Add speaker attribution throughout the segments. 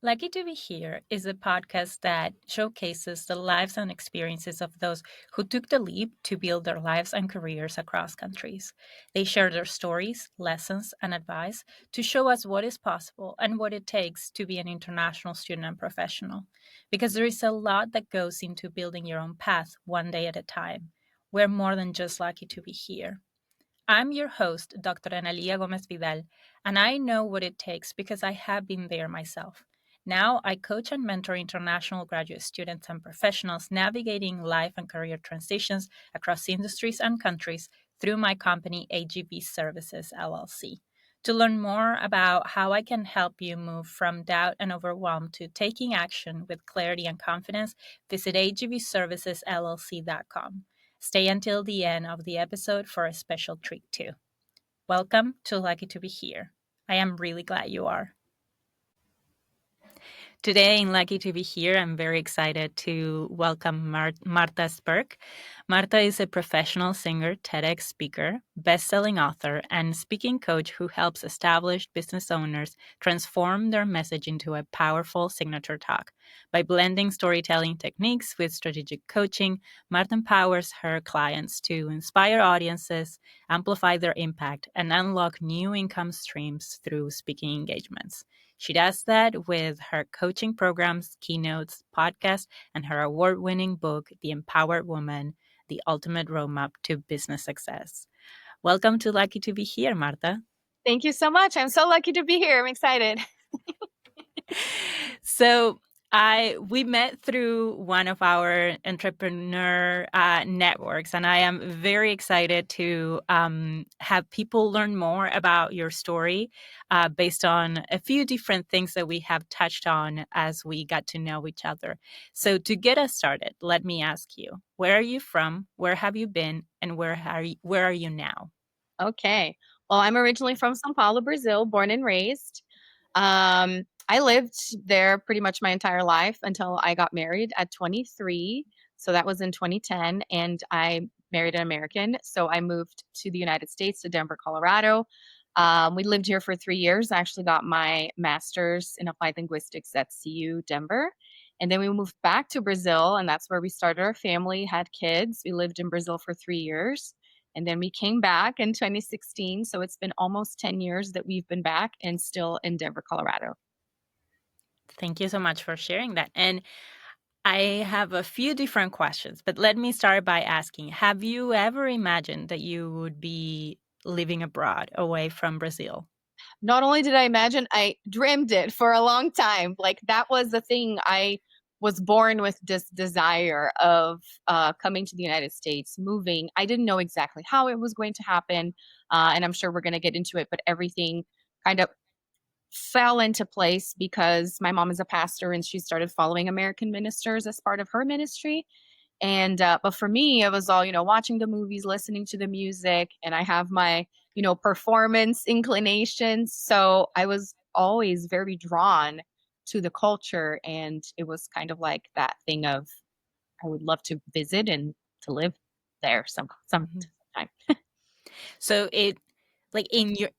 Speaker 1: Lucky to Be Here is a podcast that showcases the lives and experiences of those who took the leap to build their lives and careers across countries. They share their stories, lessons, and advice to show us what is possible and what it takes to be an international student and professional. Because there is a lot that goes into building your own path one day at a time. We're more than just lucky to be here. I'm your host, Dr. Analia Gomez Vidal, and I know what it takes because I have been there myself. Now, I coach and mentor international graduate students and professionals navigating life and career transitions across industries and countries through my company, AGV Services LLC. To learn more about how I can help you move from doubt and overwhelm to taking action with clarity and confidence, visit agvservicesllc.com. Stay until the end of the episode for a special treat, too. Welcome to Lucky to Be Here. I am really glad you are. Today in Lucky to Be Here, I'm very excited to welcome Marta Spirk. Marta is a professional singer, TEDx speaker, best-selling author, and speaking coach who helps established business owners transform their message into a powerful signature talk. By blending storytelling techniques with strategic coaching, Marta empowers her clients to inspire audiences, amplify their impact, and unlock new income streams through speaking engagements. She does that with her coaching programs, keynotes, podcasts, and her award-winning book, The Empowered Woman, The Ultimate Roadmap to Business Success. Welcome to Lucky to Be Here, Marta.
Speaker 2: Thank you so much. I'm so lucky to be here. I'm excited.
Speaker 1: So we met through one of our entrepreneur networks, and I am very excited to have people learn more about your story based on a few different things that we have touched on as we got to know each other. So to get us started, let me ask you, where are you from? Where have you been? And where are you now?
Speaker 2: Okay. Well, I'm originally from São Paulo, Brazil, born and raised. I lived there pretty much my entire life until I got married at 23. So that was in 2010. And I married an American. So I moved to the United States, to Denver, Colorado. We lived here for 3 years. I actually got my master's in applied linguistics at CU Denver. And then we moved back to Brazil, and that's where we started our family, had kids. We lived in Brazil for 3 years. And then we came back in 2016. So it's been almost 10 years that we've been back and still in Denver, Colorado.
Speaker 1: Thank you so much for sharing that. And I have a few different questions, but let me start by asking, have you ever imagined that you would be living abroad away from Brazil?
Speaker 2: Not only did I imagine, I dreamed it for a long time. Like that was the thing. I was born with this desire of coming to the United States, moving. I didn't know exactly how it was going to happen. And I'm sure we're going to get into it, but everything kind of fell into place because my mom is a pastor and she started following American ministers as part of her ministry. And but for me, it was all, watching the movies, listening to the music, and I have my, performance inclinations. So I was always very drawn to the culture, and it was kind of like that thing of I would love to visit and to live there
Speaker 1: Mhm.
Speaker 2: sometime.
Speaker 1: So it, like in your,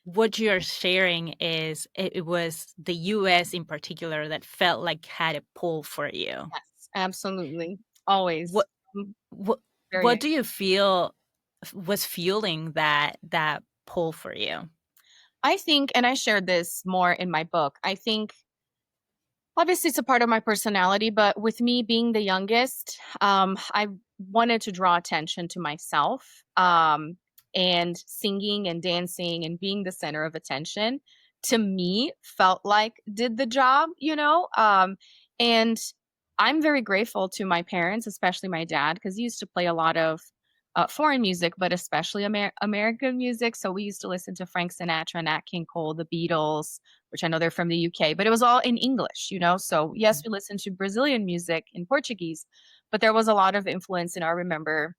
Speaker 1: what you're sharing is it was the US in particular that felt like had a pull for you.
Speaker 2: Yes, absolutely. Always.
Speaker 1: What
Speaker 2: Mm,
Speaker 1: what
Speaker 2: Very
Speaker 1: what do you feel was fueling that pull for you?
Speaker 2: I think, and I shared this more in my book, I think obviously it's a part of my personality, but with me being the youngest, I wanted to draw attention to myself. And singing and dancing and being the center of attention to me felt like did the job, and I'm very grateful to my parents, especially my dad, because he used to play a lot of foreign music, but especially American music. So we used to listen to Frank Sinatra, Nat King Cole, the Beatles, which I know they're from the UK, but it was all in English. So yes, we listened to Brazilian music in Portuguese, but there was a lot of influence. And I remember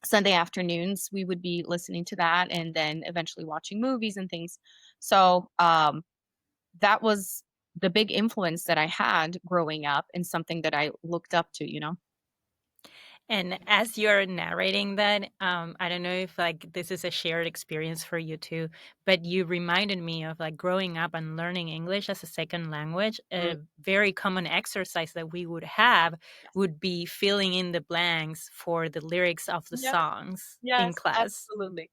Speaker 2: Sunday afternoons we would be listening to that, and then eventually watching movies and things. So that was the big influence that I had growing up, and something that I looked up to.
Speaker 1: And as you're narrating that, I don't know if like this is a shared experience for you too, but you reminded me of like growing up and learning English as a second language.
Speaker 2: Mm,
Speaker 1: A very common exercise that we would have
Speaker 2: yes.
Speaker 1: would be filling in the blanks for the lyrics of the
Speaker 2: Yes.
Speaker 1: songs in
Speaker 2: Yes,
Speaker 1: class.
Speaker 2: absolutely.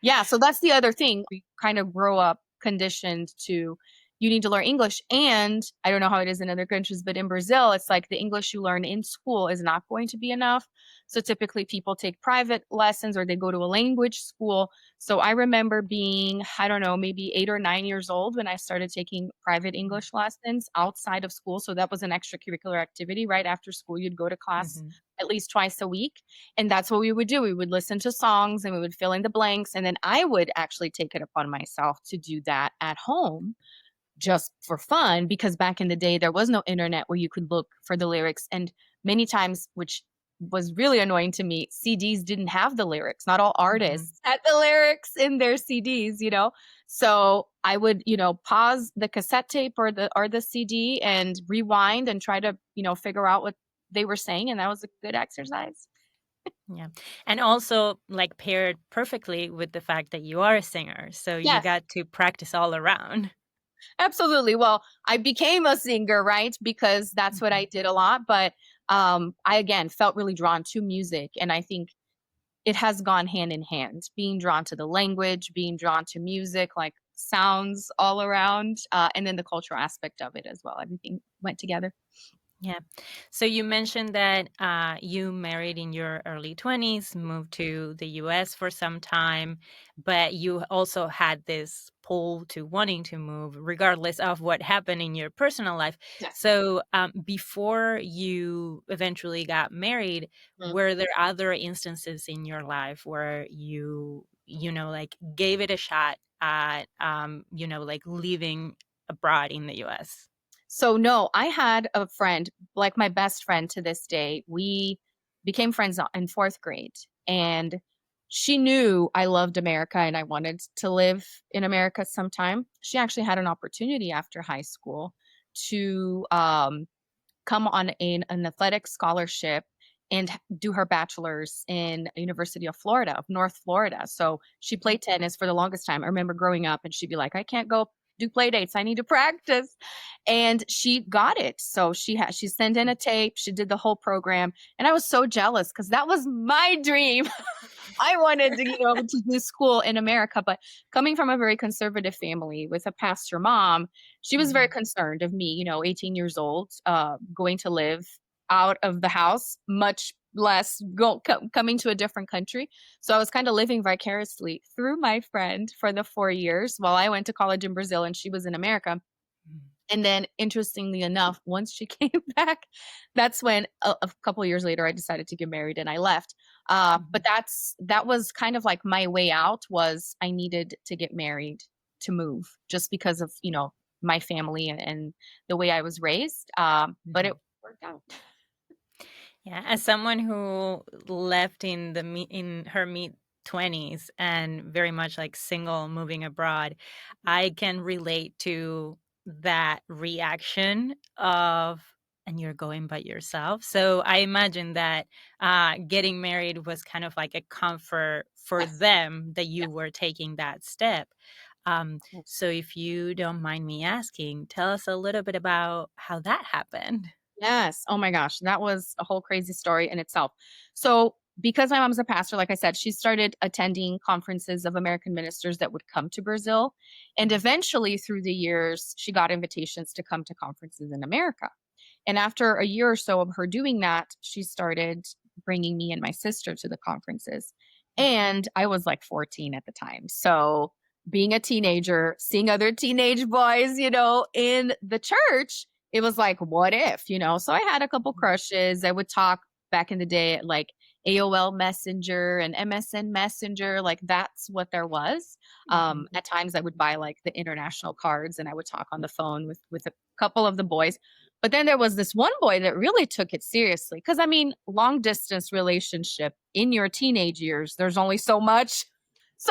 Speaker 2: Yeah, so that's the other thing. We kind of grow up conditioned to you need to learn English. And I don't know how it is in other countries, but in Brazil, it's like the English you learn in school is not going to be enough. So typically people take private lessons or they go to a language school. So I remember being, I don't know, maybe 8 or 9 years old when I started taking private English lessons outside of school. So that was an extracurricular activity. Right after school, you'd go to class
Speaker 1: Mm-hmm.
Speaker 2: at least twice a week. And that's what we would do. We would listen to songs and we would fill in the blanks. And then I would actually take it upon myself to do that at home just for fun because back in the day, there was no internet where you could look for the lyrics. And many times, which was really annoying to me, CDs didn't have the lyrics. Not all
Speaker 1: Mm-hmm.
Speaker 2: artists had the lyrics in their CDs. So I would, pause the cassette tape or the CD and rewind and try to, figure out what they were saying. And that was a good exercise.
Speaker 1: Yeah. And also like paired perfectly with the fact that you are a singer. So you
Speaker 2: Yes.
Speaker 1: got to practice all around.
Speaker 2: Absolutely. Well, I became a singer, right? Because that's what I
Speaker 1: Mhm.
Speaker 2: did a lot. But I, again, felt really drawn to music. And I think it has gone hand in hand, being drawn to the language, being drawn to music, like sounds all around, and then the cultural aspect of it as well. Everything went together.
Speaker 1: Yeah. So you mentioned that you married in your early 20s, moved to the US for some time, but you also had this pull to wanting to move regardless of what happened in your personal life.
Speaker 2: Yes.
Speaker 1: So before you eventually got married,
Speaker 2: Mhm.
Speaker 1: were there other instances in your life where like gave it a shot at, like living abroad in the US?
Speaker 2: So no, I had a friend, like my best friend to this day. We became friends in fourth grade, and she knew I loved America and I wanted to live in America sometime. She actually had an opportunity after high school to come on an athletic scholarship and do her bachelor's in University of Florida, of North Florida. So she played tennis for the longest time. I remember growing up and she'd be like, I can't go do play dates. I need to practice. And she got it. So she sent in a tape, she did the whole program. And I was so jealous because that was my dream. I wanted to do school in America, but coming from a very conservative family with a pastor mom, she was very
Speaker 1: Mhm.
Speaker 2: concerned of me, 18 years old, going to live out of the house, much less coming to a different country. So I was kind of living vicariously through my friend for the 4 years while I went to college in Brazil and she was in America.
Speaker 1: Mhm.
Speaker 2: And then interestingly enough, once she came back, that's when a couple of years later I decided to get married and I left. But
Speaker 1: Mhm.
Speaker 2: that was kind of like my way out was I needed to get married to move just because of, my family and the way I was raised. But it
Speaker 1: Mhm.
Speaker 2: worked out.
Speaker 1: Yeah, as someone who left in her mid 20s and very much like single moving abroad, I can relate to that reaction of and you're going by yourself. So I imagine that getting married was kind of like a comfort for
Speaker 2: Yes.
Speaker 1: them that
Speaker 2: Yeah.
Speaker 1: you were taking that step. Um,
Speaker 2: Of course.
Speaker 1: so if you don't mind me asking, tell us a little bit about how that happened.
Speaker 2: Yes. Oh my gosh. That was a whole crazy story in itself. So, because my mom's a pastor, like I said, she started attending conferences of American ministers that would come to Brazil. And eventually, through the years, she got invitations to come to conferences in America. And after a year or so of her doing that, she started bringing me and my sister to the conferences. And I was like 14 at the time. So, being a teenager, seeing other teenage boys, in the church, it was like, what if? So I had a couple crushes. I would talk back in the day at like AOL Messenger and MSN Messenger. Like that's what there was.
Speaker 1: Mhm.
Speaker 2: At times I would buy like the international cards and I would talk on the phone with a couple of the boys. But then there was this one boy that really took it seriously. Because I mean, long distance relationship in your teenage years, there's only so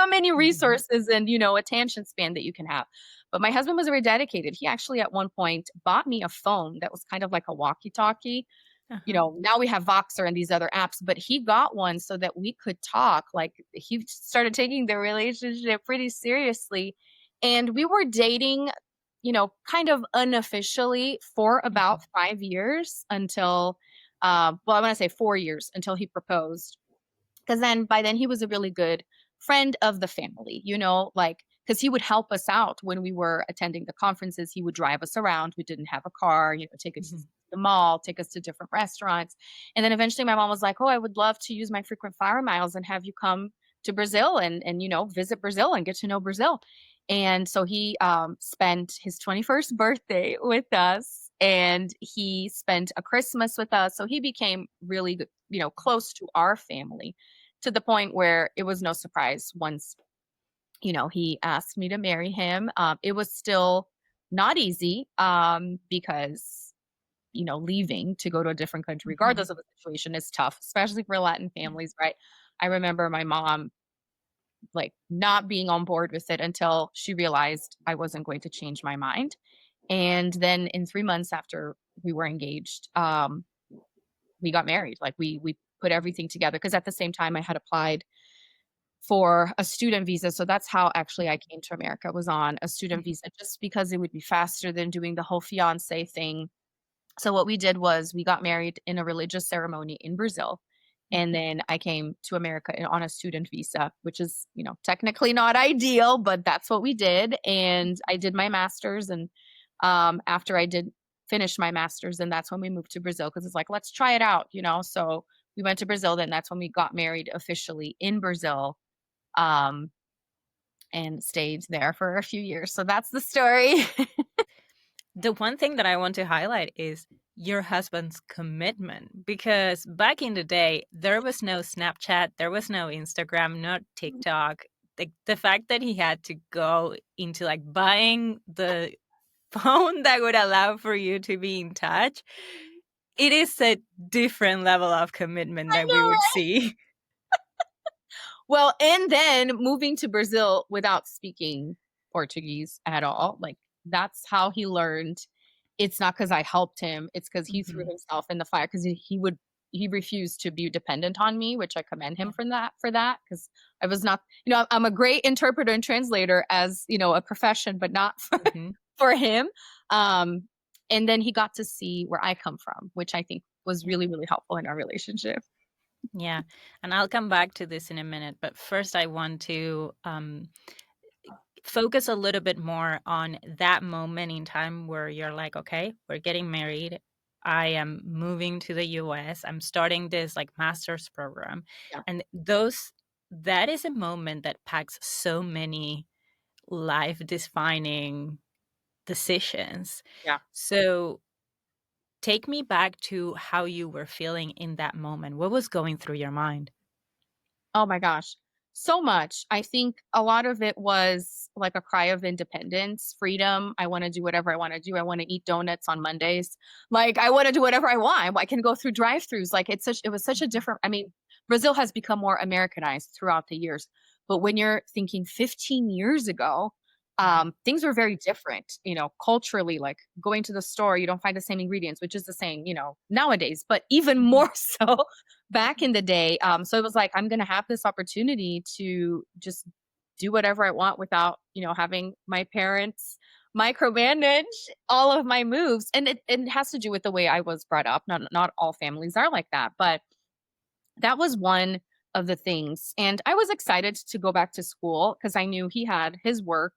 Speaker 2: many
Speaker 1: Mhm.
Speaker 2: resources and attention span that you can have. But my husband was very dedicated. He actually at one point bought me a phone that was kind of like a walkie talkie
Speaker 1: Uh-huh.
Speaker 2: now we have Voxer and these other apps, but he got one so that we could talk. Like he started taking the relationship pretty seriously. And we were dating, kind of unofficially for about
Speaker 1: Mhm.
Speaker 2: 5 years until, well, I want to say 4 years until he proposed. Because then by then he was a really good friend of the family, like because he would help us out when we were attending the conferences. He would drive us around. We didn't have a car, take us to
Speaker 1: Mhm.
Speaker 2: the mall, take us to different restaurants. And then eventually my mom was like, "Oh, I would love to use my frequent flyer miles and have you come to Brazil and visit Brazil and get to know Brazil." And so he spent his 21st birthday with us, and he spent a Christmas with us. So he became really, close to our family, to the point where it was no surprise once, he asked me to marry him. It was still not easy, because, leaving to go to a different country,
Speaker 1: Mhm.
Speaker 2: regardless of the situation, is tough, especially for Latin families, right? I remember my mom like not being on board with it until she realized I wasn't going to change my mind. And then in 3 months after we were engaged, we got married. Like we put everything together because at the same time I had applied for a student visa. So that's how actually I came to America, was on a student
Speaker 1: Mhm.
Speaker 2: visa, just because it would be faster than doing the whole fiance thing. So what we did was we got married in a religious ceremony in Brazil. And
Speaker 1: Mhm.
Speaker 2: then I came to America on a student visa, which is, technically not ideal, but that's what we did. And I did my master's. And after I did finish my master's, and that's when we moved to Brazil, because it's like, let's try it out. So we went to Brazil. Then that's when we got married officially in Brazil, um, and stayed there for a few years. So that's the story.
Speaker 1: The one thing that I want to highlight is your husband's commitment, because back in the day, there was no Snapchat, there was no Instagram, not TikTok. The fact that he had to go into like buying the phone that would allow for you to be in touch, it is a different level of commitment
Speaker 2: I
Speaker 1: that we
Speaker 2: know,
Speaker 1: would
Speaker 2: right?
Speaker 1: see.
Speaker 2: Well, and then moving to Brazil without speaking Portuguese at all, like, that's how he learned. It's not because I helped him, it's because he threw
Speaker 1: Mhm.
Speaker 2: himself in the fire, 'cause he refused to be dependent on me, which I commend him
Speaker 1: Yeah.
Speaker 2: for that, because I was not, I'm a great interpreter and translator as, a profession, but not for
Speaker 1: Mhm.
Speaker 2: for him. Um, and then he got to see where I come from, which I think was
Speaker 1: Yeah.
Speaker 2: really, really helpful in our relationship.
Speaker 1: Yeah. And I'll come back to this in a minute. But first, I want to focus a little bit more on that moment in time where you're like, okay, we're getting married. I am moving to the US. I'm starting this like master's program.
Speaker 2: Yeah,
Speaker 1: And that is a moment that packs so many life defining decisions.
Speaker 2: yeah.
Speaker 1: So take me back to how you were feeling in that moment. What was going through your mind?
Speaker 2: Oh my gosh. So much. I think a lot of it was like a cry of independence, freedom. I want to do whatever I want to do. I want to eat donuts on Mondays. Like I want to do whatever I want. I can go through drive-throughs. Like it was such a
Speaker 1: Mhm.
Speaker 2: different, I mean, Brazil has become more Americanized throughout the years. But when you're thinking 15 years ago,
Speaker 1: Mhm.
Speaker 2: things were very different, culturally, like going to the store, you don't find the same ingredients, which is the same, nowadays, but even
Speaker 1: Mhm.
Speaker 2: more so back in the day. So it was like, I'm going to have this opportunity to just do whatever I want without, having my parents micromanage all of my moves. And it has to do with the way I was brought up. Not all families are like that, but that was one of the things. And I was excited to go back to school because I knew he had his work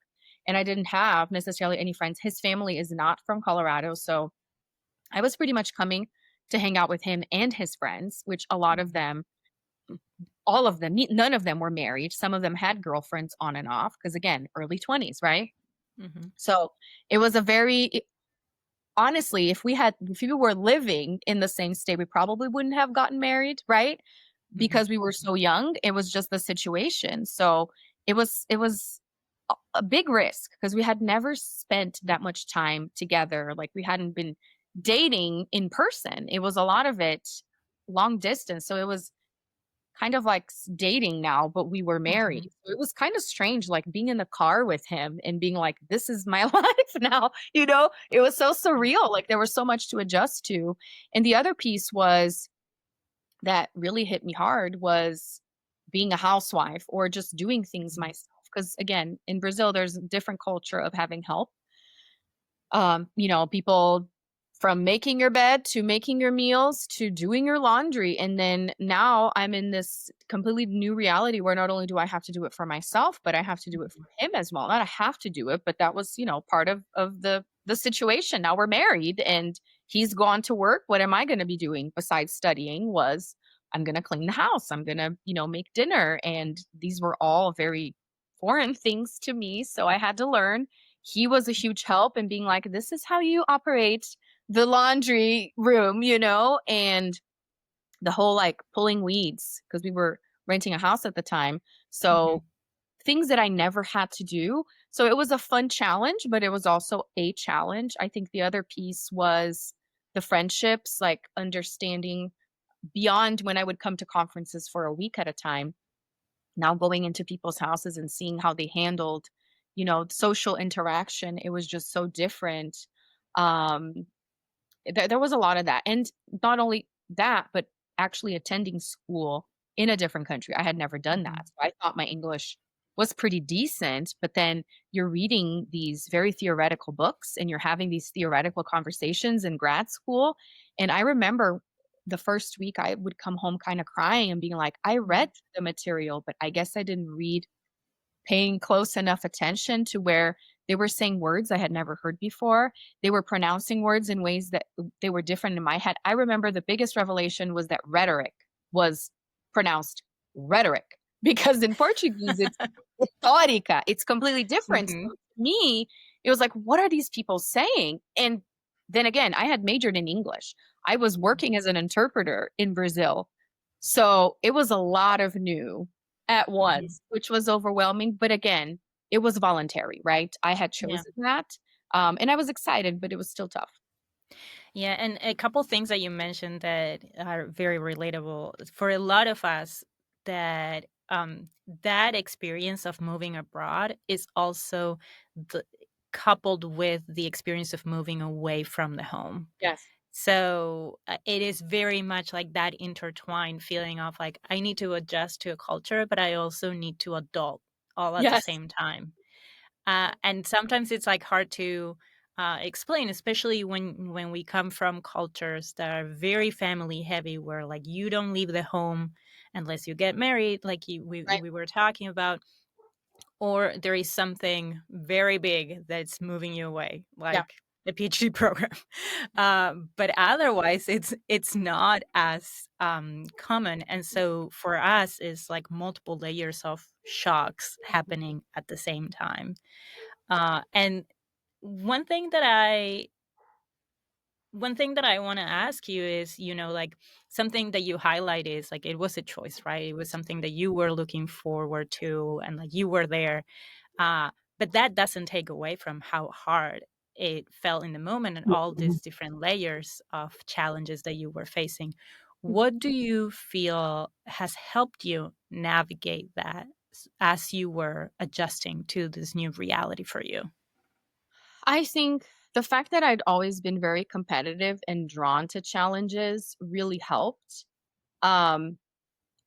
Speaker 2: and I didn't have necessarily any friends. His family is not from Colorado. So I was pretty much coming to hang out with him and his friends, which a lot of
Speaker 1: Mhm.
Speaker 2: them, all of them, none of them were married. Some of them had girlfriends on and off because, again, early 20s, right?
Speaker 1: Mhm.
Speaker 2: So it was a very, honestly, if we were living in the same state, we probably wouldn't have gotten married, right?
Speaker 1: Mhm.
Speaker 2: Because we were so young. It was just the situation. So it was a big risk because we had never spent that much time together. Like we hadn't been dating in person. It was a lot of it long distance. So it was kind of like dating now, but we were married.
Speaker 1: Mhm.
Speaker 2: So it was kind of strange, like being in the car with him and being like, this is my life now. It was so surreal. Like there was so much to adjust to. And the other piece was that really hit me hard was being a housewife or just doing things
Speaker 1: Mhm.
Speaker 2: myself. Because again, in Brazil, there's a different culture of having help. People from making your bed to making your meals to doing your laundry. And then now I'm in this completely new reality where not only do I have to do it for myself, but I have to do it for
Speaker 1: Mhm.
Speaker 2: him as well. Not I have to do it, but that was, part of the situation. Now we're married and he's gone to work. What am I going to be doing besides studying? Was I'm going to clean the house. I'm going to, make dinner. And these were all very foreign things to me. So I had to learn. He was a huge help in being like, this is how you operate the laundry room, and the whole like pulling weeds because we were renting a house at the time. So
Speaker 1: Mhm.
Speaker 2: things that I never had to do. So it was a fun challenge, but it was also a challenge. I think the other piece was the friendships, like understanding beyond when I would come to conferences for a week at a time. Now going into people's houses and seeing how they handled, social interaction, it was just so different. Um, there was a lot of that, and not only that, but actually attending school in a different country. I had never done that,
Speaker 1: Mhm.
Speaker 2: so I thought my English was pretty decent, but then you're reading these very theoretical books, and you're having these theoretical conversations in grad school, and I remember the first week I would come home kinda crying and being like, "I read
Speaker 1: Mhm.
Speaker 2: the material, but I guess I didn't read paying close enough attention to where they were saying words I had never heard before. They were pronouncing words in ways that they were different in my head. I remember the biggest revelation was that rhetoric was pronounced rhetoric because in Portuguese it's retórica. It's completely different. So
Speaker 1: Mhm.
Speaker 2: to me, it was like, what are these people saying? And then again, I had majored in English. I was working as an interpreter in Brazil. So it was a lot of new at
Speaker 1: Mhm.
Speaker 2: once, which was overwhelming, but again, it was voluntary, right? I had
Speaker 1: Yeah.
Speaker 2: chosen that, and I was excited, but it was still tough.
Speaker 1: Yeah, and a couple things that you mentioned that are very relatable for a lot of us that that experience of moving abroad is also the, coupled with the experience of moving away from the home.
Speaker 2: Yes.
Speaker 1: So it is very much like that intertwined feeling of like I need to adjust to a culture, but I also need to adult all at the
Speaker 2: Yes.
Speaker 1: same time. And sometimes it's like hard to explain, especially when we come from cultures that are very family heavy, where like you don't leave the home unless you get married, like
Speaker 2: Right.
Speaker 1: we were talking about, or there is something very big that's moving you away,
Speaker 2: Yeah.
Speaker 1: like the PhD program. But otherwise, it's not as common, and so for us, it's like multiple layers of shocks happening at the same time. And one thing that I one thing that I want to ask you is, like something that you highlight is like it was a choice, right? It was something that you were looking forward to, and like you were there. Uh, but that doesn't take away from how hard it felt in the moment and all
Speaker 2: Mhm.
Speaker 1: these different layers of challenges that you were facing. What do you feel has helped you navigate that as you were adjusting to this new reality for you?
Speaker 2: I think the fact that I'd always been very competitive and drawn to challenges really helped. Um,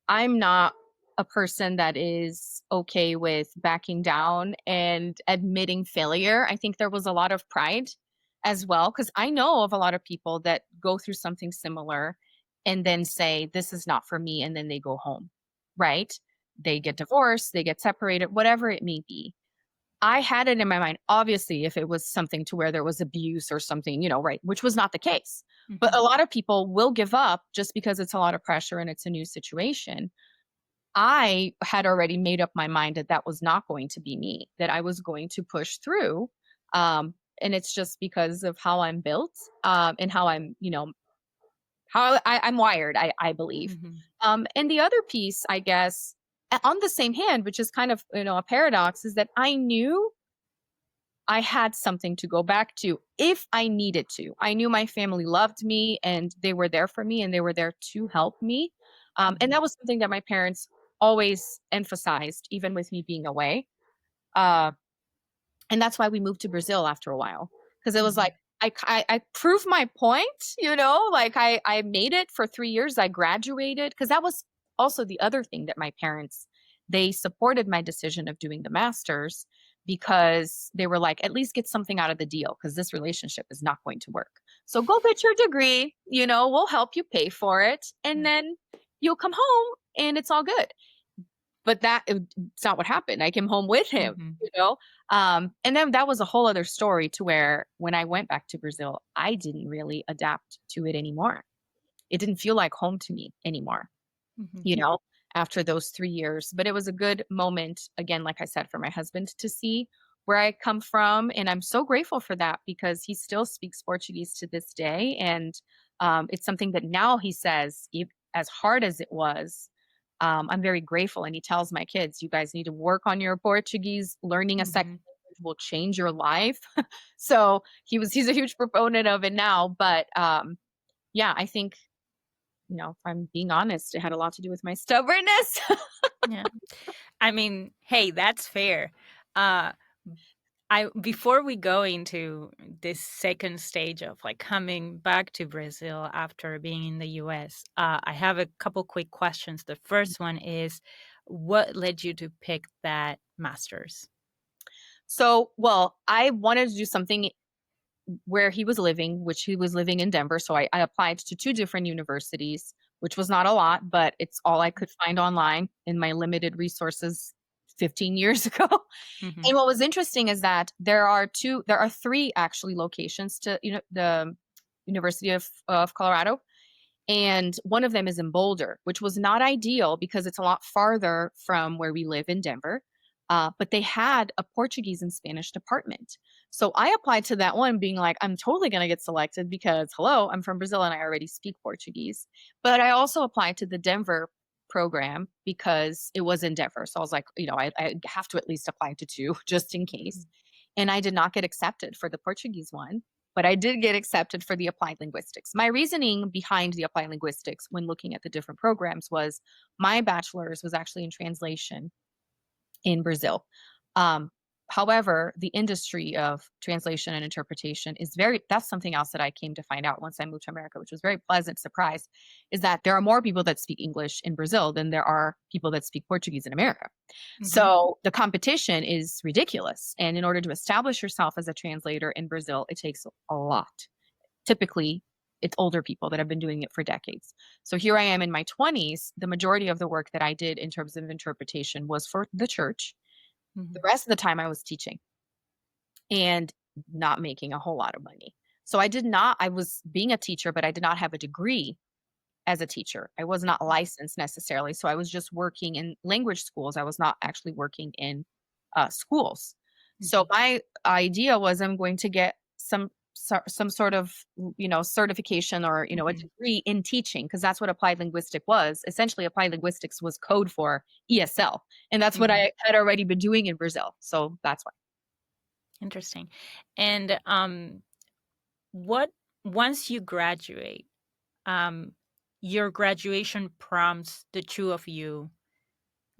Speaker 2: I'm not a person that is okay with backing down and admitting failure. I think there was a lot of pride as well, because I know of a lot of people that go through something similar and then say, this is not for me. And then they go home, right? They get divorced, they get separated, whatever it may be. I had it in my mind, obviously, if it was something to where there was abuse or something, right, which was not the case. But
Speaker 1: Mhm.
Speaker 2: a lot of people will give up just because it's a lot of pressure and it's a new situation. I had already made up my mind that that was not going to be me, that I was going to push through. And it's just because of how I'm built, and how I'm wired, I believe.
Speaker 1: Mhm.
Speaker 2: And the other piece, I guess, on the same hand, which is kind of, a paradox, is that I knew I had something to go back to if I needed to. I knew my family loved me and they were there for me and they were there to help me. And
Speaker 1: Mhm.
Speaker 2: that was something that my parents always emphasized, even with me being away. Uh, and that's why we moved to Brazil after a while, because it was like
Speaker 1: Mhm.
Speaker 2: I proved my point, like I made it for 3 years. I graduated, because that was also the other thing that my parents, they supported my decision of doing the master's, because they were like, at least get something out of the deal, because this relationship is not going to work. So go get your degree, we'll help you pay for it, and
Speaker 1: Yeah.
Speaker 2: then you'll come home and it's all good. But it's not what happened. I came home with him,
Speaker 1: Mhm.
Speaker 2: you know? And then that was a whole other story, to where when I went back to Brazil, I didn't really adapt to it anymore. It didn't feel like home to me anymore,
Speaker 1: Mhm.
Speaker 2: you know, after those 3 years. But it was a good moment, again, like I said, for my husband to see where I come from. And I'm so grateful for that, because he still speaks Portuguese to this day. And it's something that now he says, as hard as it was, I'm very grateful. And he tells my kids, you guys need to work on your Portuguese. Learning a second
Speaker 1: Mhm.
Speaker 2: language will change your life. So he's a huge proponent of it now. But yeah, I think, if I'm being honest, it had a lot to do with my stubbornness.
Speaker 1: Yeah. I mean, hey, that's fair. Uh, I before we go into this second stage of like coming back to Brazil after being in the US, I have a couple quick questions. The first one is, what led you to pick that master's?
Speaker 2: So, well, I wanted to do something where he was living, which he was living in Denver. So I applied to two different universities, which was not a lot, but it's all I could find online in my limited resources 15 years ago.
Speaker 1: Hmm.
Speaker 2: And what was interesting is that there are three actually locations to, the University of Colorado. And one of them is in Boulder, which was not ideal because it's a lot farther from where we live in Denver. But they had a Portuguese and Spanish department. So I applied to that one, being like, I'm totally going to get selected because, hello, I'm from Brazil and I already speak Portuguese. But I also applied to the Denver program because it was in Denver. So I was like, I have to at least apply to two just in case. And I did not get accepted for the Portuguese one, but I did get accepted for the applied linguistics. My reasoning behind the applied linguistics when looking at the different programs was my bachelor's was actually in translation in Brazil. Um, However, the industry of translation and interpretation that's something else that I came to find out once I moved to America, which was a very pleasant surprise, is that there are more people that speak English in Brazil than there are people that speak Portuguese in America.
Speaker 1: Hmm.
Speaker 2: So the competition is ridiculous. And in order to establish yourself as a translator in Brazil, it takes a lot. Typically, it's older people that have been doing it for decades. So here I am in my 20s. The majority of the work that I did in terms of interpretation was for the church. The
Speaker 1: Hmm.
Speaker 2: rest of the time I was teaching and not making a whole lot of money. So I was being a teacher, but I did not have a degree as a teacher. I was not licensed necessarily. So I was just working in language schools. I was not actually working in schools. So
Speaker 1: Hmm.
Speaker 2: my idea was, I'm going to get some sort of certification, or a
Speaker 1: Hmm.
Speaker 2: degree in teaching, because that's what applied linguistic was. Essentially, applied linguistics was code for ESL, and that's what
Speaker 1: Hmm.
Speaker 2: I had already been doing in Brazil. So that's why.
Speaker 1: Interesting. And what once you graduate, um, your graduation prompts the two of you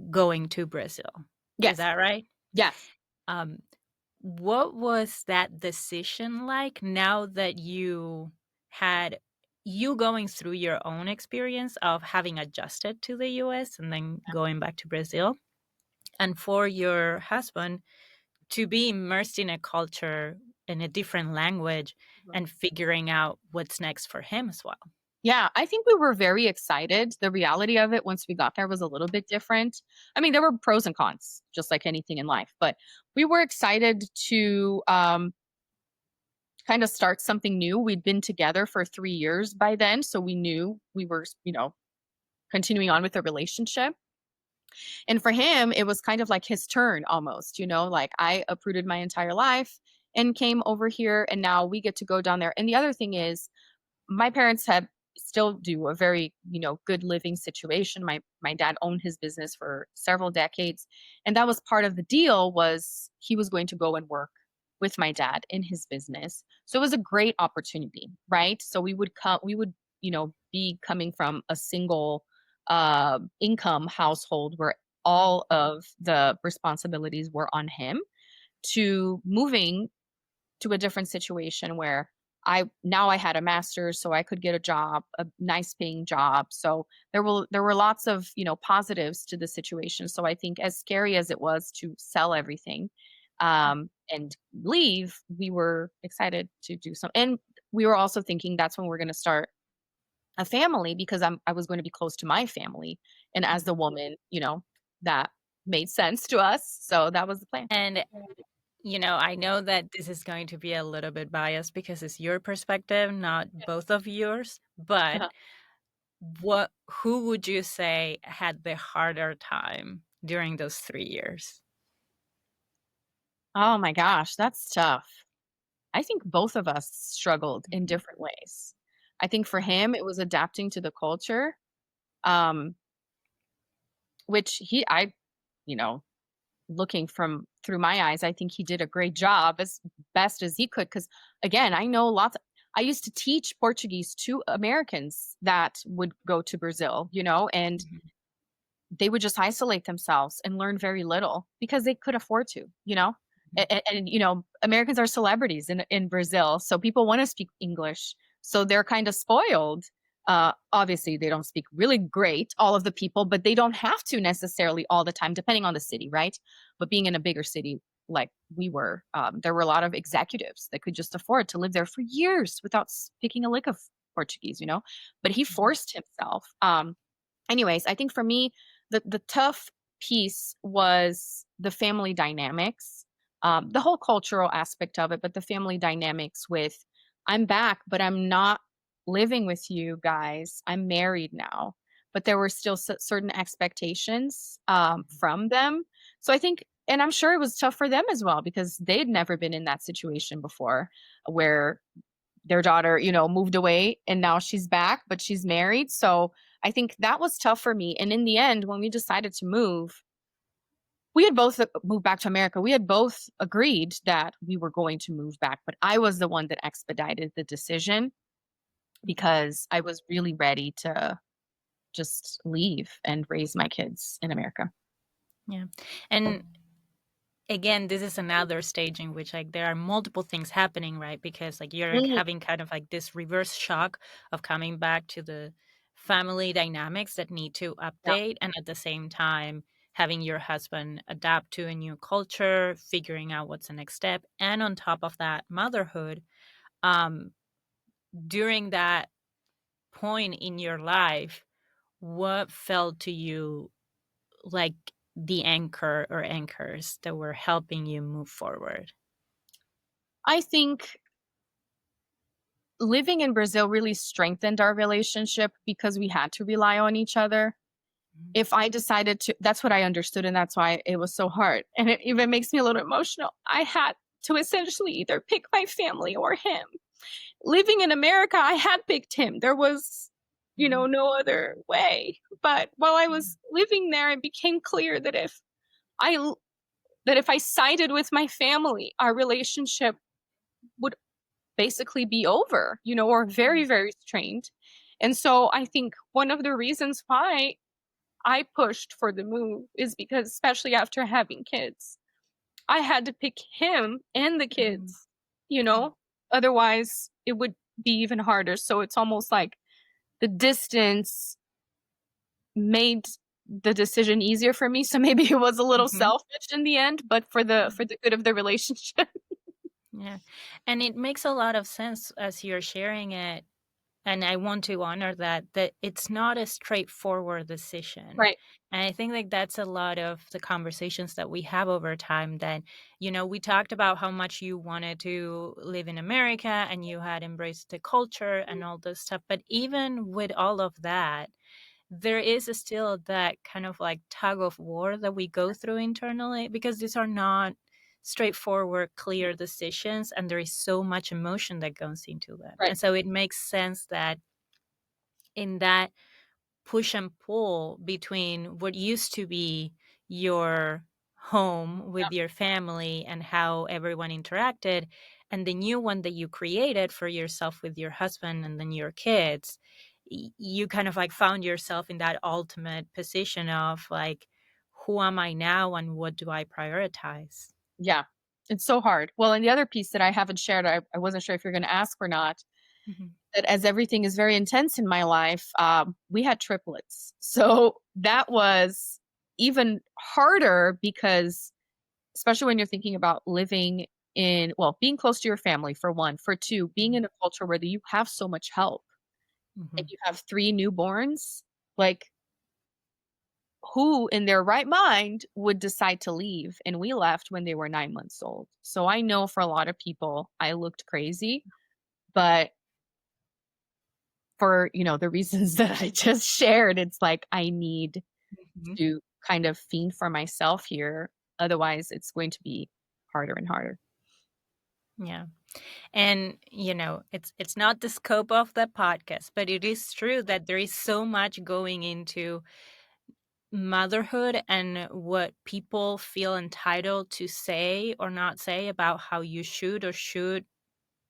Speaker 1: going to Brazil. Is
Speaker 2: Yes.
Speaker 1: that right?
Speaker 2: Yes.
Speaker 1: Um, what was that decision like now that had you going through your own experience of having adjusted to the US and then going back to Brazil? And for your husband to be immersed in a culture in a different language and figuring out what's next for him as well.
Speaker 2: Yeah, I think we were very excited. The reality of it once we got there was a little bit different. I mean, there were pros and cons, just like anything in life, but we were excited to kind of start something new. We'd been together for 3 years by then, so we knew we were, continuing on with the relationship. And for him, it was kind of like his turn almost, like I uprooted my entire life and came over here, and now we get to go down there. And the other thing is, my parents had still do a very good living situation. My dad owned his business for several decades, and that was part of the deal. Was he was going to go and work with my dad in his business, so it was a great opportunity, right? So we would be coming from a single income household where all of the responsibilities were on him, to moving to a different situation where I had a master's, so I could get a job, a nice paying job. So there were lots of, positives to the situation. So I think as scary as it was to sell everything and leave, we were excited to do some, and we were also thinking that's when we're going to start a family, because I was going to be close to my family, and as the
Speaker 1: Mhm.
Speaker 2: woman, that made sense to us. So that was the plan.
Speaker 1: And I know that this is going to be a little bit biased because it's your perspective, not both of yours. But
Speaker 2: Uh-huh.
Speaker 1: who would you say had the harder time during those 3 years?
Speaker 2: Oh my gosh, that's tough. I think both of us struggled in
Speaker 1: Mhm.
Speaker 2: different ways. I think for
Speaker 1: Yeah.
Speaker 2: him, it was adapting to the culture, um, which you know, looking from through my eyes, I think he did a great job as best as he could. Because again, I know lots. I used to teach Portuguese to Americans that would go to Brazil, and
Speaker 1: Mhm.
Speaker 2: they would just isolate themselves and learn very little because they could afford to,
Speaker 1: Mhm.
Speaker 2: and Americans are celebrities in Brazil, so people want to speak English, so they're kind of spoiled. Obviously they don't speak really great, all of the people, but they don't have to necessarily all the time, depending on the city, right? But being in a bigger city like we were, there were a lot of executives that could just afford to live there for years without speaking a lick of Portuguese, but he
Speaker 1: Mhm.
Speaker 2: forced himself. Anyways, I think for me, the tough piece was the family dynamics, the whole cultural aspect of it, but the family dynamics with, I'm back, but I'm not living with you guys. I'm married now, but there were still certain expectations
Speaker 1: Mhm.
Speaker 2: from them. So I think, and I'm sure it was tough for them as well because they'd never been in that situation before, where their daughter, moved away and now she's back, but she's married. So I think that was tough for me. And in the end, when we decided to move, we had both moved back to America. We had both agreed that we were going to move back, but I was the one that expedited the decision because I was really ready to just leave and raise my kids in America.
Speaker 1: Yeah. And again, this is another stage in which like there are multiple things happening, right? Because like you're
Speaker 2: Mhm.
Speaker 1: having kind of like this reverse shock of coming back to the family dynamics that need to
Speaker 2: Yeah,
Speaker 1: update, and at the same time having your husband adapt to a new culture, figuring out what's the next step, and on top of that, motherhood. Um, During that point in your life, what felt to you like the anchor or anchors that were helping you move forward?
Speaker 2: I think living in Brazil really strengthened our relationship because we had to rely on each other.
Speaker 1: Mhm.
Speaker 2: If I decided to, that's what I understood, and that's why it was so hard. And it even makes me a little emotional. I had to essentially either pick my family or him. Living in America, I had picked him. There was,
Speaker 1: Mhm.
Speaker 2: no other way. But while I
Speaker 1: Yeah.
Speaker 2: was living there, it became clear that I if I sided with my family, our relationship would basically be over, or very,
Speaker 1: Mhm.
Speaker 2: very strained. And so I think one of the reasons why I pushed for the move is because, especially after having kids, I had to pick him and the
Speaker 1: Mhm.
Speaker 2: kids, you know? Otherwise, it would be even harder. So it's almost like the distance made the decision easier for me. So maybe it was a little
Speaker 1: Mhm.
Speaker 2: selfish in the end, but for the
Speaker 1: Mhm.
Speaker 2: good of the relationship.
Speaker 1: Yeah. And it makes a lot of sense as you're sharing it. And I want to honor that it's not a straightforward decision.
Speaker 2: Right.
Speaker 1: And I think like that's a lot of the conversations that we have over time that, we talked about how much you wanted to live in America and you had embraced the culture and all this stuff. But even with all of that, there is still that kind of like tug of war that we go through internally because these are not straightforward, clear decisions, and there is so much emotion that goes into them.
Speaker 2: Right.
Speaker 1: And so it makes sense that in that push and pull between what used to be your home
Speaker 2: Yeah.
Speaker 1: with your family and how everyone interacted, and the new one that you created for yourself with your husband and then your kids, you kind of like found yourself in that ultimate position of like, who am I now and what do I prioritize?
Speaker 2: Yeah. It's so hard. Well, and the other piece that I haven't shared, I wasn't sure if you're gonna ask or not,
Speaker 1: Mhm.
Speaker 2: that as everything is very intense in my life, we had triplets. So that was even harder because especially when you're thinking about living in well, being close to your family for one, for two, being
Speaker 1: Mhm.
Speaker 2: in a culture where you have so much help and
Speaker 1: Mhm.
Speaker 2: you have 3 newborns, like, who in their right mind would decide to leave? And we left when they were 9 months old. So I know for a lot of people, I looked crazy, but for, the reasons that I just shared, it's like I need
Speaker 1: Mhm.
Speaker 2: to kind of fiend for myself here. Otherwise, it's going to be harder and harder.
Speaker 1: Yeah. And it's not the scope of the podcast, but it is true that there is so much going into motherhood and what people feel entitled to say or not say about how you should or should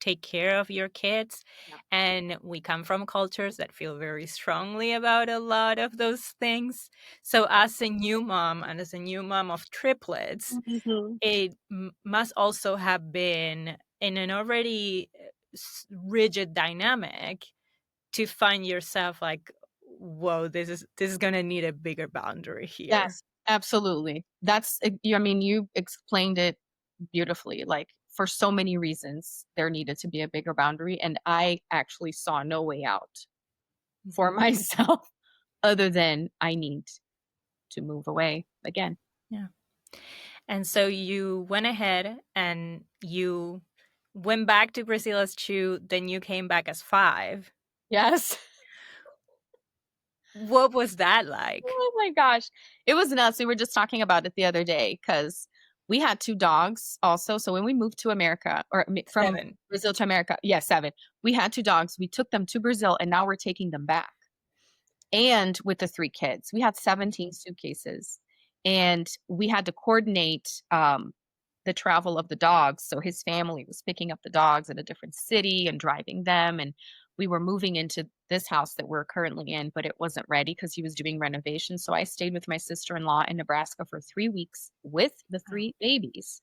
Speaker 1: take care of your kids.
Speaker 2: Yeah.
Speaker 1: And we come from cultures that feel very strongly about a lot of those things. So, as a new mom and as a new mom of triplets,
Speaker 2: Mhm.
Speaker 1: it must also have been in an already rigid dynamic to find yourself like, whoa, this is gonna need a bigger boundary here.
Speaker 2: Yes, absolutely. I mean, you explained it beautifully. Like, for so many reasons, there needed to be a bigger boundary. And I actually saw no way out for
Speaker 1: Mhm.
Speaker 2: myself other than I need to move away again.
Speaker 1: Yeah. And so you went ahead and you went back to Brazil as 2, then you came back as 5.
Speaker 2: Yes.
Speaker 1: What was that like?
Speaker 2: Oh my gosh. It was nuts. We were just talking about it the other day because we had 2 dogs also. So when we moved to America from
Speaker 1: 7.
Speaker 2: Brazil to America, yeah, 7. We had 2 dogs. We took them to Brazil and now we're taking them back. And with the 3 kids, we had 17 suitcases and we had to coordinate the travel of the dogs. So his family was picking up the dogs at a different city and driving them. And we were moving into this house that we're currently in, but it wasn't ready because he was doing renovations. So I stayed with my sister in law in Nebraska for 3 weeks with the
Speaker 1: Oh.
Speaker 2: 3 babies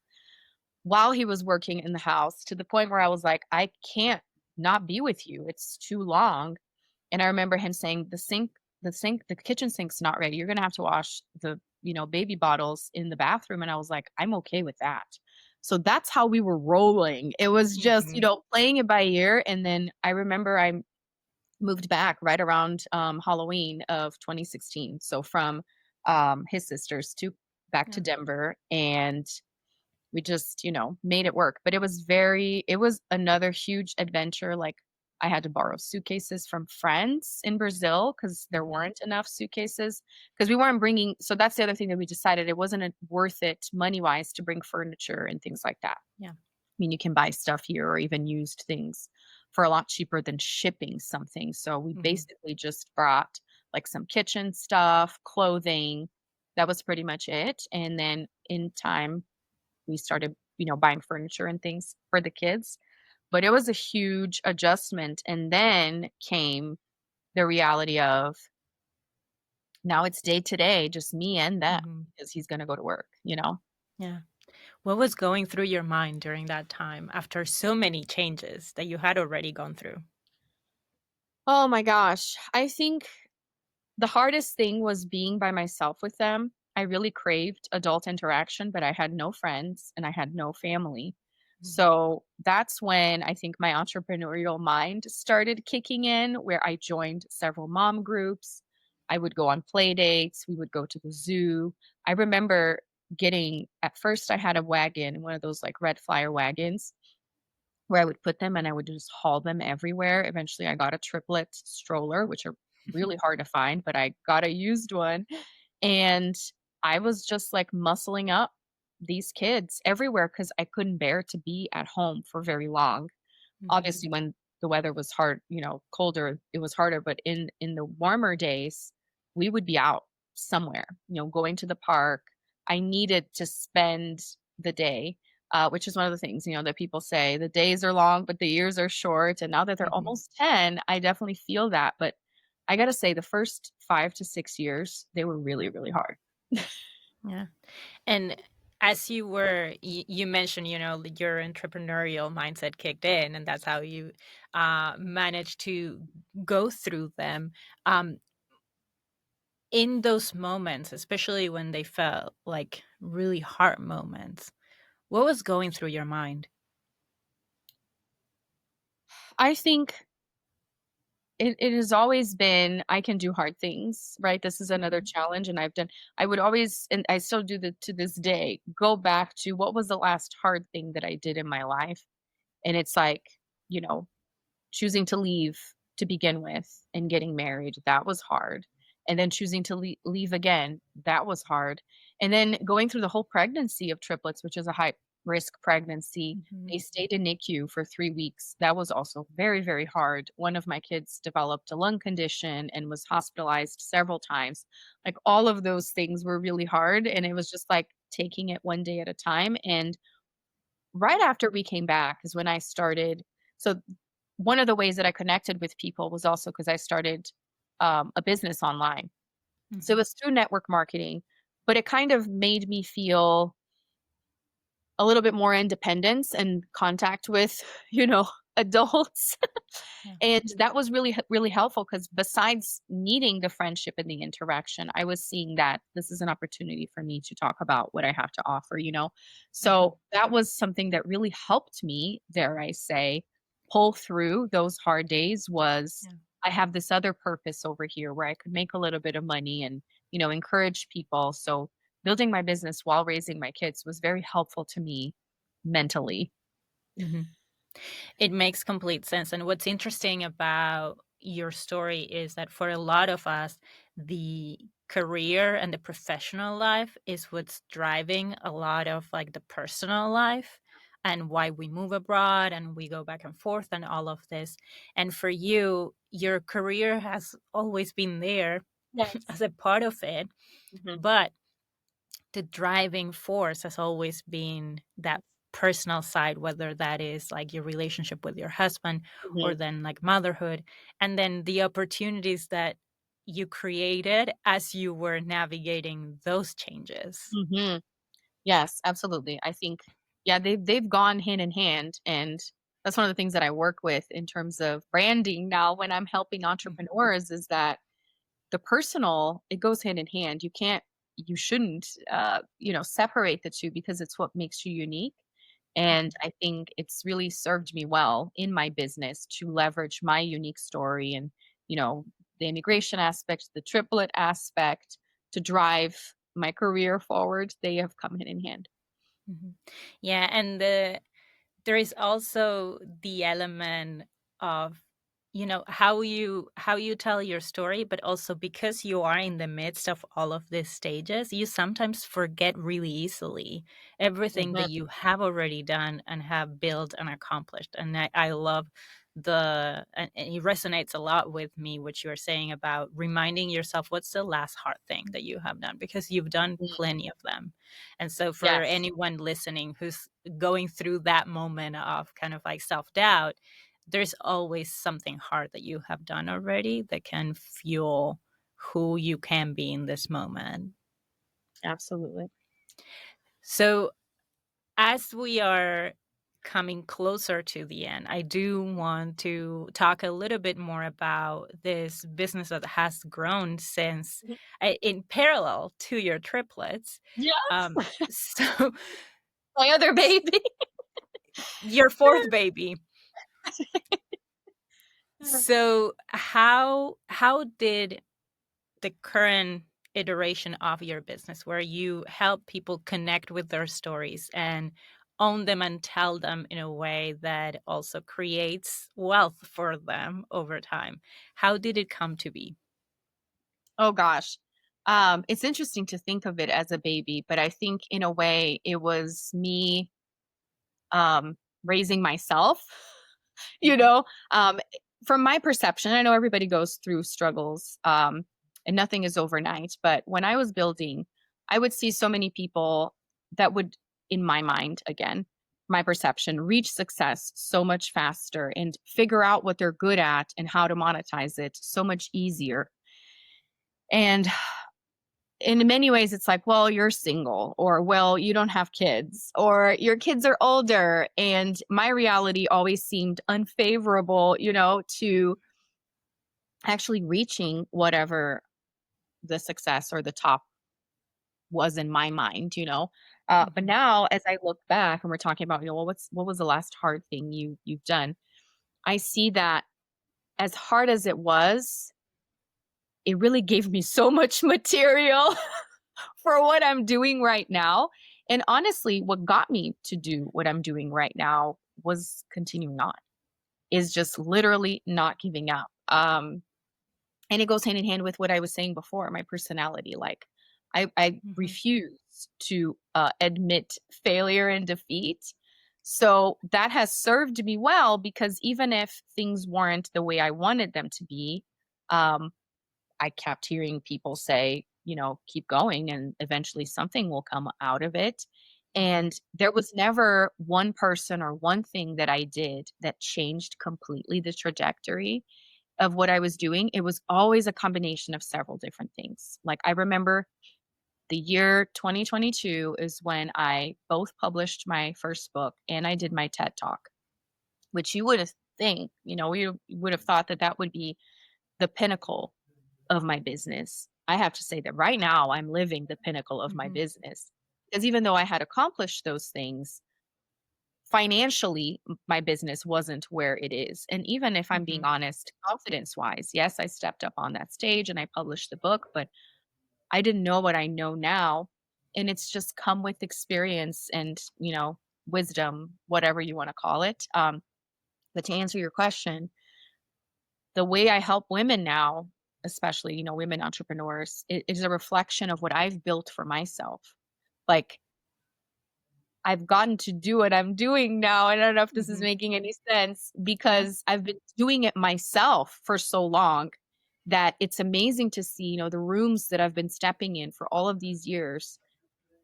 Speaker 2: while he was working in the house to the point where I was like, I can't not be with you. It's too long. And I remember him saying, the kitchen sink's not ready. You're gonna have to wash the, baby bottles in the bathroom. And I was like, I'm okay with that. So that's how we were rolling. It was just,
Speaker 1: Mhm.
Speaker 2: playing it by ear. And then I remember I moved back right around Halloween of 2016. So from his sisters to back to
Speaker 1: Yeah.
Speaker 2: Denver. And we just, made it work. But it was another huge adventure. Like, I had to borrow suitcases from friends in Brazil because there
Speaker 1: Mhm.
Speaker 2: weren't enough suitcases because we weren't bringing. So that's the other thing that we decided it wasn't worth it money wise to bring furniture and things like that.
Speaker 1: Yeah.
Speaker 2: I mean, you can buy stuff here or even used things for a lot cheaper than shipping something. So we
Speaker 1: Mhm.
Speaker 2: basically just brought like some kitchen stuff, clothing. That was pretty much it. And then in time, we started, buying furniture and things for the kids. But it was a huge adjustment. And then came the reality of now it's day to day, just me and them
Speaker 1: Mhm.
Speaker 2: because he's going to go to work.
Speaker 1: Yeah. What was going through your mind during that time after so many changes that you had already gone through?
Speaker 2: Oh my gosh. I think the hardest thing was being by myself with them. I really craved adult interaction, but I had no friends and I had no family.
Speaker 1: Mhm.
Speaker 2: So that's when I think my entrepreneurial mind started kicking in, where I joined several mom groups. I would go on play dates. We would go to the zoo. I remember at first, I had a wagon, one of those like red flyer wagons where I would put them and I would just haul them everywhere. Eventually, I got a triplet stroller, which are really hard to find, but I got a used one. And I was just like muscling up these kids everywhere because I couldn't bear to be at home for very long.
Speaker 1: Mhm.
Speaker 2: Obviously, when the weather was hard, colder, it was harder, but in the warmer days, we would be out somewhere, going to the park. I needed to spend the day, which is one of the things, that people say, the days are long, but the years are short. And now that they're
Speaker 1: Mhm.
Speaker 2: almost 10, I definitely feel that. But I gotta say the first 5 to 6 years, they were really, really hard.
Speaker 1: Yeah. And as you mentioned, your entrepreneurial mindset kicked in, and that's how you managed to go through them. Um, in those moments, especially when they felt like really hard moments, what was going through your mind?
Speaker 2: I think it has always been, I can do hard things, right? This is another
Speaker 1: Mhm.
Speaker 2: challenge, and I would always, and I still do that to this day, go back to what was the last hard thing that I did in my life, and it's like, you know, choosing to leave to begin with and getting married, that was hard. And then choosing to leave again, that was hard. And then going through the whole pregnancy of triplets, which is a high risk pregnancy,
Speaker 1: Mhm.
Speaker 2: they stayed in NICU for 3 weeks. That was also very, very hard. One of my kids developed a lung condition and was hospitalized several times. Like all of those things were really hard. And it was just like taking it one day at a time. And right after we came back is when I started. So one of the ways that I connected with people was also because I started a business online. So it
Speaker 1: Mhm.
Speaker 2: was through network marketing, but it kind of made me feel a little bit more independence and contact with, adults.
Speaker 1: Yeah.
Speaker 2: And that was really, really helpful because besides needing the friendship and the interaction, I was seeing that this is an opportunity for me to talk about what I have to offer.
Speaker 1: Mhm.
Speaker 2: So that was something that really helped me, dare I say, pull through those hard days was
Speaker 1: Yeah.
Speaker 2: I have this other purpose over here where I could make a little bit of money and, encourage people. So building my business while raising my kids was very helpful to me mentally.
Speaker 1: Mhm. It makes complete sense. And what's interesting about your story is that for a lot of us, the career and the professional life is what's driving a lot of like the personal life and why we move abroad and we go back and forth and all of this. And for you, your career has always been there
Speaker 2: Yes.
Speaker 1: as a part of it,
Speaker 2: Mhm.
Speaker 1: but the driving force has always been that personal side, whether that is like your relationship with your husband or
Speaker 2: Mhm.
Speaker 1: then like motherhood, and then the opportunities that you created as you were navigating those changes.
Speaker 2: Mhm. Yes, absolutely. I think, yeah, they've gone hand in hand, and that's one of the things that I work with in terms of branding now when I'm helping
Speaker 1: Mhm,
Speaker 2: entrepreneurs is that the personal, it goes hand in hand. You shouldn't, separate the two because it's what makes you unique. And
Speaker 1: mhm,
Speaker 2: I think it's really served me well in my business to leverage my unique story and, you know, the immigration aspect, the triplet aspect to drive my career forward. They have come hand in hand.
Speaker 1: mhm. Yeah, and there is also the element of how you tell your story, but also because you are in the midst of all of these stages, you sometimes forget really easily everything
Speaker 2: Mhm.
Speaker 1: that you have already done and have built and accomplished. And I love and it resonates a lot with me what you're saying about reminding yourself what's the last hard thing that you have done, because you've done
Speaker 2: Mm.
Speaker 1: plenty of them. And so for
Speaker 2: Yes,
Speaker 1: anyone listening who's going through that moment of kind of like self-doubt, there's always something hard that you have done already that can fuel who you can be in this moment.
Speaker 2: absolutely.
Speaker 1: So, as we are coming closer to the end, I do want to talk a little bit more about this business that has grown since
Speaker 2: Mhm.
Speaker 1: in parallel to your triplets.
Speaker 2: Yes.
Speaker 1: Um, so,
Speaker 2: My other baby.
Speaker 1: your fourth baby. So how did the current iteration of your business, where you help people connect with their stories and own them and tell them in a way that also creates wealth for them over time, how did it come to be?
Speaker 2: Oh gosh. It's interesting to think of it as a baby, but I think in a way it was me raising myself, you
Speaker 1: Mhm,
Speaker 2: know. From my perception, I know everybody goes through struggles, and nothing is overnight, but when I was building, I would see so many people that would, in my mind again, my perception, reach success so much faster and figure out what they're good at and how to monetize it so much easier. And in many ways, it's like, well, you're single, or well, you don't have kids, or your kids are older. And my reality always seemed unfavorable, to actually reaching whatever the success or the top was in my mind. But
Speaker 1: Mhm.
Speaker 2: now, as I look back and we're talking about, well, what was the last hard thing you've done? I see that as hard as it was, it really gave me so much material for what I'm doing right now. And honestly, what got me to do what I'm doing right now was continuing on, is just literally not giving up. And it goes hand in hand with what I was saying before, my personality. Like, I
Speaker 1: Mhm.
Speaker 2: refuse to admit failure and defeat. So that has served me well, because even if things weren't the way I wanted them to be, um, I kept hearing people say, keep going and eventually something will come out of it.
Speaker 1: Mhm.
Speaker 2: And there was never one person or one thing that I did that changed completely the trajectory of what I was doing. It was always a combination of several different things. Like, I remember the year 2022 is when I both published my first book and I did my TED Talk, which you would have you would have thought that that would be the pinnacle of my business. I have to say that right now I'm living the pinnacle of my
Speaker 1: Mhm.
Speaker 2: business, because even though I had accomplished those things, financially, my business wasn't where it is. And even if I'm being
Speaker 1: Mhm.
Speaker 2: honest, confidence wise, yes, I stepped up on that stage and I published the book, but I didn't know what I know now. And it's just come with experience and, wisdom, whatever you want to call it. But to answer your question, the way I help women now, especially, women entrepreneurs, it is a reflection of what I've built for myself. Like, I've gotten to do what I'm doing now. I don't know if this is
Speaker 1: Mhm.
Speaker 2: making any sense,
Speaker 1: Yeah.
Speaker 2: because I've been doing it myself for so long that it's amazing to see, the rooms that I've been stepping in for all of these years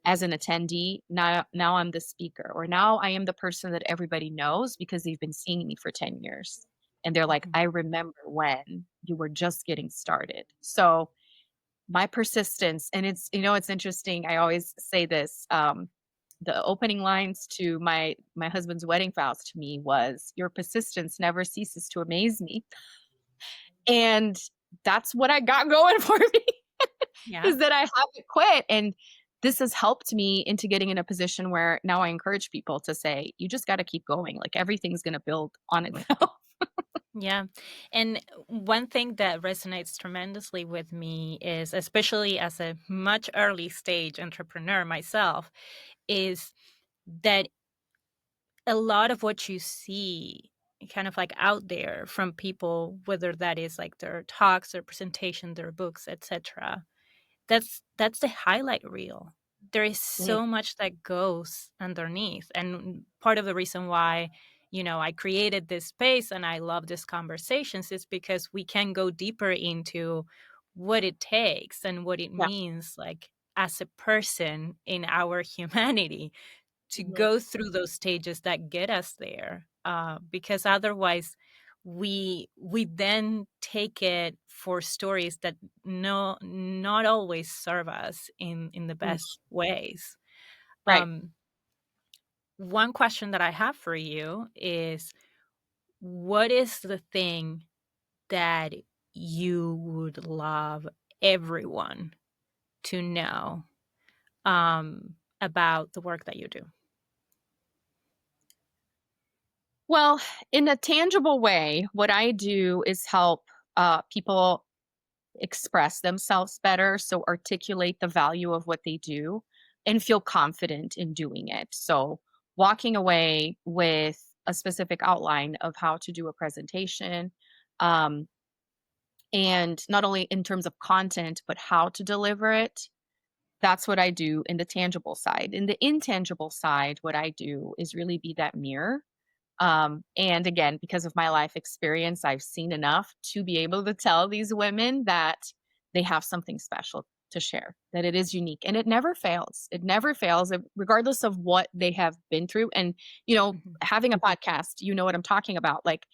Speaker 2: as an attendee. Now I'm the speaker, or now I am the person that everybody knows because they've been seeing me for 10 years. And they're like,
Speaker 1: Mhm.
Speaker 2: I remember when you were just getting started. So my persistence, and it's interesting. I always say this. The opening lines to my husband's wedding vows to me was, "Your persistence never ceases to amaze me," and that's what I got going for me,
Speaker 1: Yeah.
Speaker 2: is that I haven't quit, and this has helped me into getting in a position where now I encourage people to say, "You just got to keep going. Like, everything's going to build on itself."
Speaker 1: Yeah. And one thing that resonates tremendously with me is, especially as a much early stage entrepreneur myself, is that a lot of what you see kind of like out there from people, whether that is like their talks, their presentation, their books, etc., that's the highlight reel. There is
Speaker 2: Mm,
Speaker 1: so much that goes underneath, and part of the reason why, I created this space and I love these conversations is because we can go deeper into what it takes and what it
Speaker 2: yeah.
Speaker 1: means, like as a person in our humanity, to
Speaker 2: Mhm.
Speaker 1: go through those stages that get us there, because otherwise we then take it for stories that not always serve us in the
Speaker 2: Mm,
Speaker 1: best ways.
Speaker 2: right.
Speaker 1: um, One question that I have for you is, what is the thing that you would love everyone to know, about the work that you do?
Speaker 2: Well, in a tangible way, what I do is help people express themselves better, so articulate the value of what they do and feel confident in doing it. So, walking away with a specific outline of how to do a presentation, um, and not only in terms of content, but how to deliver it. That's what I do in the tangible side. In the intangible side, what I do is really be that mirror. And again, because of my life experience, I've seen enough to be able to tell these women that they have something special. to share, that it is unique and it never fails. It never fails, regardless of what they have been through. And,
Speaker 1: Mhm.
Speaker 2: having a podcast, you know what I'm talking about. Like,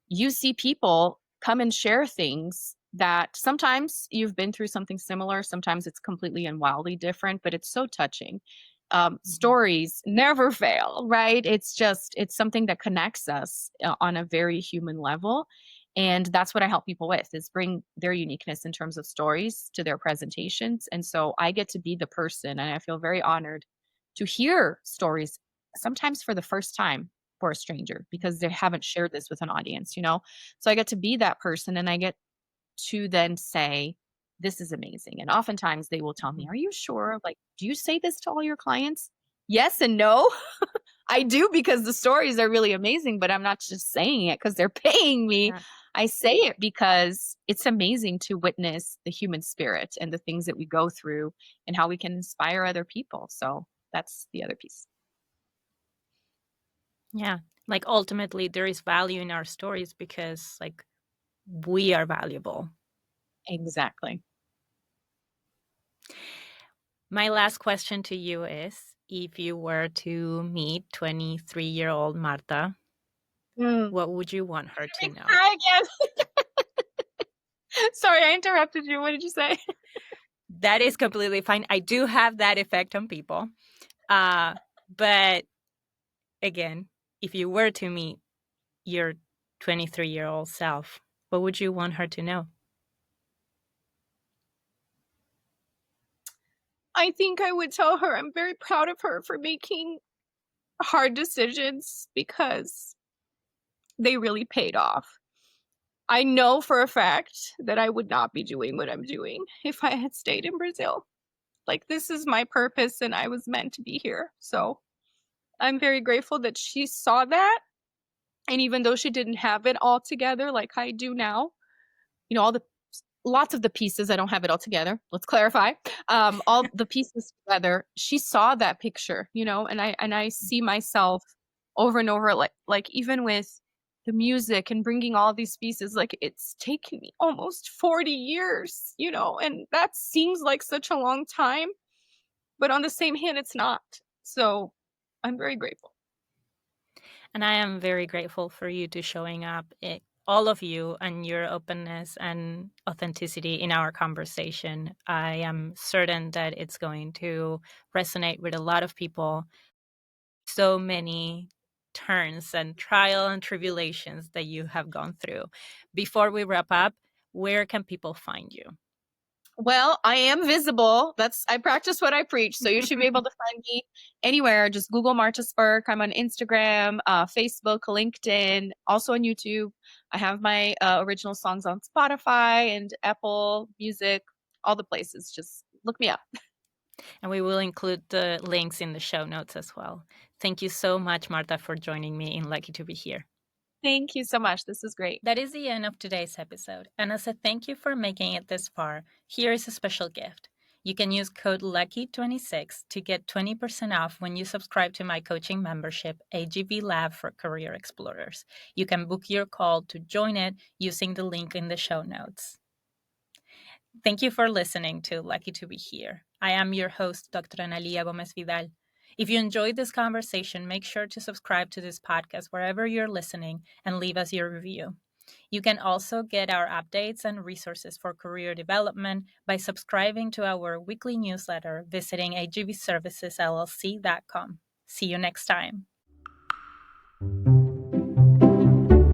Speaker 2: you see people come and share things that sometimes you've been through something similar, sometimes it's completely and wildly different, but it's so touching.
Speaker 1: Mhm.
Speaker 2: Stories never fail, right? It's something that connects us on a very human level. And that's what I help people with, is bring their uniqueness in terms of stories to their presentations. And so I get to be the person, and I feel very honored to hear stories, sometimes for the first time, for a stranger, because they haven't shared this with an audience. So I get to be that person, and I get to then say, "This is amazing." And oftentimes they will tell me,
Speaker 1: Mhm.
Speaker 2: "Are you sure? Like, do you say this to all your clients?" Yes and no. I do, because the stories are really amazing, but I'm not just saying it because they're paying me.
Speaker 1: Yeah.
Speaker 2: I say it because it's amazing to witness the human spirit and the things that we go through and how we can inspire other people. So that's the other piece.
Speaker 1: Yeah. Like ultimately there is value in our stories because like we are valuable.
Speaker 2: Exactly.
Speaker 1: My last question to you is if you were to meet 23-year-old Marta,
Speaker 2: Mm.
Speaker 1: what would you want her to
Speaker 2: Make me
Speaker 1: know?
Speaker 2: cry again. Sorry, I interrupted you. What did you say?
Speaker 1: That is completely fine. I do have that effect on people. But again, if you were to meet your 23-year-old self, what would you want her to know?
Speaker 2: I think I would tell her I'm very proud of her for making hard decisions, because they really paid off. I know for a fact that I would not be doing what I'm doing if I had stayed in Brazil. Like, this is my purpose and I was meant to be here. So I'm very grateful that she saw that. And even though she didn't have it all together like I do now, all the lots of the pieces, I don't have it all together. Let's clarify. All the pieces together, she saw that picture, and I see myself over and over, like even with the music and bringing all these pieces, like it's taken me almost 40 years, and that seems like such a long time, but on the same hand, it's not. So I'm very grateful.
Speaker 1: And I am very grateful for you to showing up, all of you, and your openness and authenticity in our conversation. I am certain that it's going to resonate with a lot of people. So many turns and trial and tribulations that you have gone through. Before we wrap up, where can people find you?
Speaker 2: Well, I am visible. I practice what I preach. So you should be able to find me anywhere. Just Google Marta Spirk. I'm on Instagram, Facebook, LinkedIn, also on YouTube. I have my original songs on Spotify and Apple Music, all the places. Just look me up.
Speaker 1: And we will include the links in the show notes as well. Thank you so much, Marta, for joining me in Lucky to Be Here.
Speaker 2: Thank you so much. This is great.
Speaker 1: That is the end of today's episode. And as a thank you for making it this far, here is a special gift. You can use code LUCKY26 to get 20% off when you subscribe to my coaching membership, AGV Lab for Career Explorers. You can book your call to join it using the link in the show notes. Thank you for listening to Lucky to Be Here. I am your host, Dr. Analia Gomez Vidal. If you enjoyed this conversation, make sure to subscribe to this podcast wherever you're listening and leave us your review. You can also get our updates and resources for career development by subscribing to our weekly newsletter visiting agvservicesllc.com. See you next time.